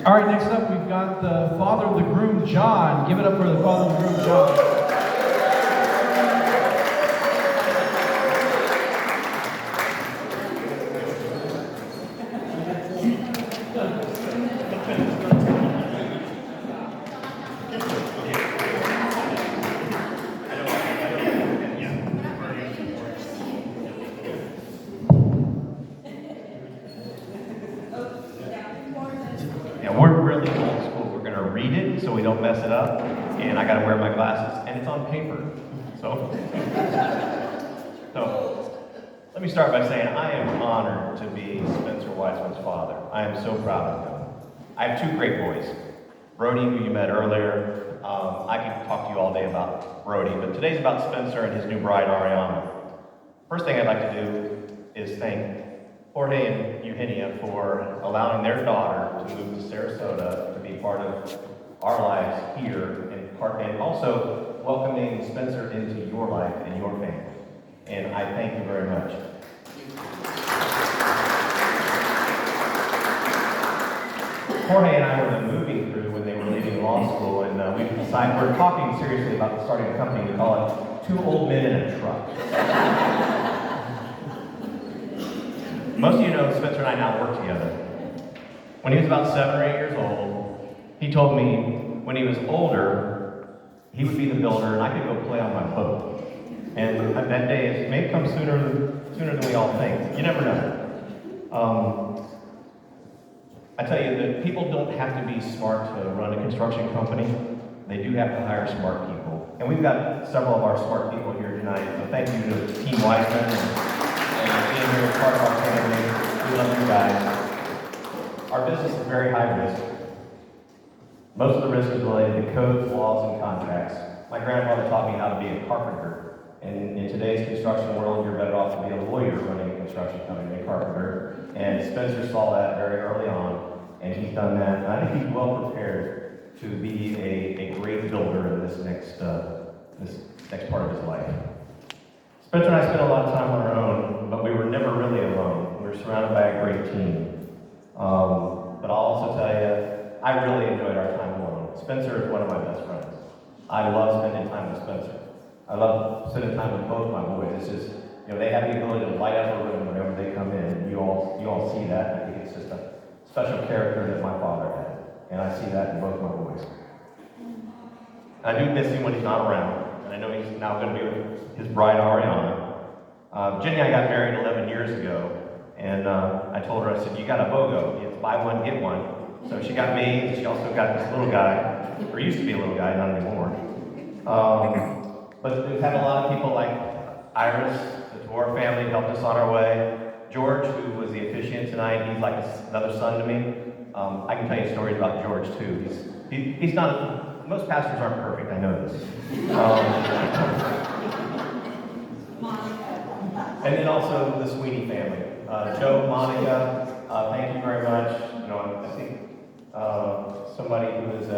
All right, next up we've got the father of the groom, John. Give it up for the father of the groom, John. We're really old school. We're going to read it so we don't mess it up. And I got to wear my glasses. And it's on paper. So let me start by saying I am honored to be Spencer Wiseman's father. I am so proud of him. I have two great boys. Brody, who you met earlier. I could talk to you all day about Brody, but today's about Spencer and his new bride, Ariana. First thing I'd like to do is thank Jorge and Eugenia for allowing their daughter to move to Sarasota to be part of our lives here in Park, and also welcoming Spencer into your life and your family. And I thank you very much. Jorge and I were the moving crew when they were leaving law school, and we decided we're talking seriously about starting a company. We call it Two Old Men in a Truck. Most of you know Spencer and I now work together. When he was about 7 or 8 years old, he told me when he was older, he would be the builder and I could go play on my boat. And that day may come sooner than we all think. You never know. I tell you that people don't have to be smart to run a construction company. They do have to hire smart people. And we've got several of our smart people here tonight. So thank you to Team Wiseman and being here as part of our family. We love you guys. Our business is very high risk. Most of the risk is related to codes, laws, and contracts. My grandfather taught me how to be a carpenter. And in today's construction world, you're better off to be a lawyer running a construction company than a carpenter. And Spencer saw that very early on, and he's done that. And I think he's well prepared to be a great builder in this next part of his life. Spencer and I spent a lot of time on our own, but we were never really alone. We were surrounded by a great team. But I'll also tell you, I really enjoyed our time alone. Spencer is one of my best friends. I love spending time with Spencer. I love spending time with both my boys. It's just, they have the ability to light up a room whenever they come in. You all see that. I think it's just a special character that my father had. And I see that in both my boys. I do miss him when he's not around. I know he's now going to be with his bride, Ariana. Jenny and I got married 11 years ago, and I told her, I said, you got a BOGO. It's buy one, get one. So she got me, and she also got this little guy, or used to be a little guy, not anymore. But we've had a lot of people like Iris, the Dwar family, helped us on our way. George, who was the officiant tonight, he's like another son to me. I can tell you stories about George, too. He's not... Most pastors aren't perfect, I know this. And then also the Sweeney family. Joe, Monica, thank you very much. I think somebody who is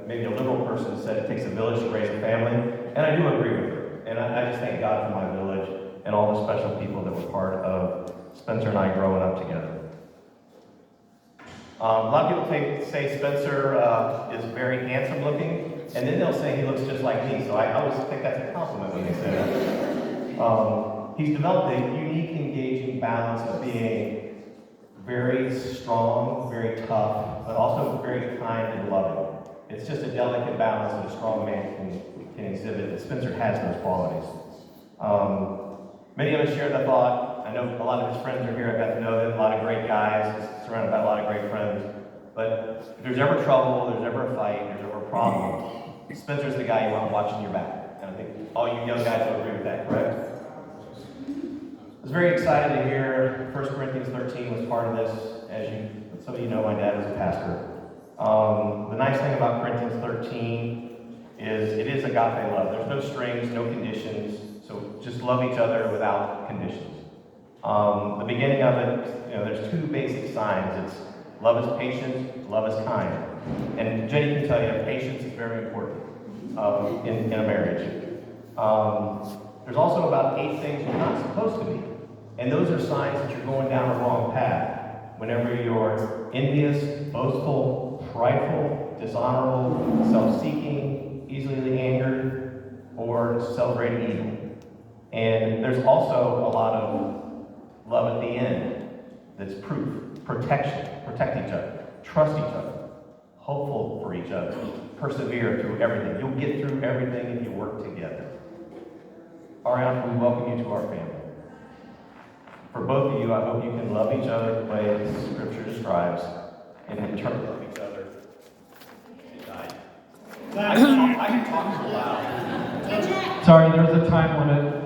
maybe a liberal person said it takes a village to raise a family, and I do agree with her. And I just thank God for my village and all the special people that were part of Spencer and I growing up together. A lot of people say Spencer is very handsome looking, and then they'll say he looks just like me, so I always think that's a compliment when they say that. He's developed a unique, engaging balance of being very strong, very tough, but also very kind and loving. It's just a delicate balance that a strong man can exhibit, and Spencer has those qualities. Many of us share the thought. I know a lot of his friends are here. I got to know them. A lot of great guys. He's surrounded by a lot of great friends. But if there's ever trouble, there's ever a fight, there's ever a problem, Spencer's the guy you want watching your back. And I think all you young guys will agree with that, correct? I was very excited to hear 1 Corinthians 13 was part of this. Some of you know, my dad was a pastor. The nice thing about Corinthians 13 is it is agape love. There's no strings, no conditions. So just love each other without conditions. The beginning of it, there's two basic signs. It's love is patient, love is kind. And Jenny can tell you, patience is very important in a marriage. There's also about 8 things you're not supposed to be. And those are signs that you're going down a wrong path. Whenever you're envious, boastful, prideful, dishonorable, self-seeking, easily angered, or celebrating evil. And there's also a lot of love at the end that's proof, protection, protect each other, trust each other, hopeful for each other, persevere through everything. You'll get through everything if you work together. Ariana, we welcome you to our family. For both of you, I hope you can love each other the way the Scripture describes, and in turn love each other and die. I can talk so loud. Sorry, there's a time limit.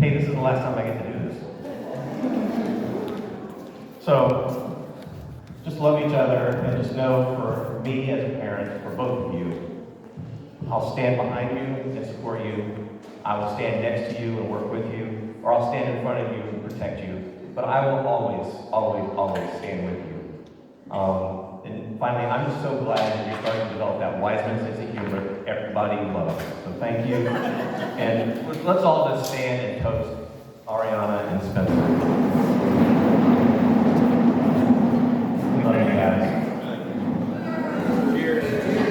Hey, this is the last time I get to do this. So, just love each other and just know for me as a parent, for both of you, I'll stand behind you and support you. I will stand next to you and work with you, or I'll stand in front of you and protect you. But I will always, always, always stand with you. And finally, I'm just so glad that you're starting to develop that Wiseman sense of humor that everybody loves. So thank you. And let's all just stand and toast Ariana and Spencer. We love you guys. Cheers.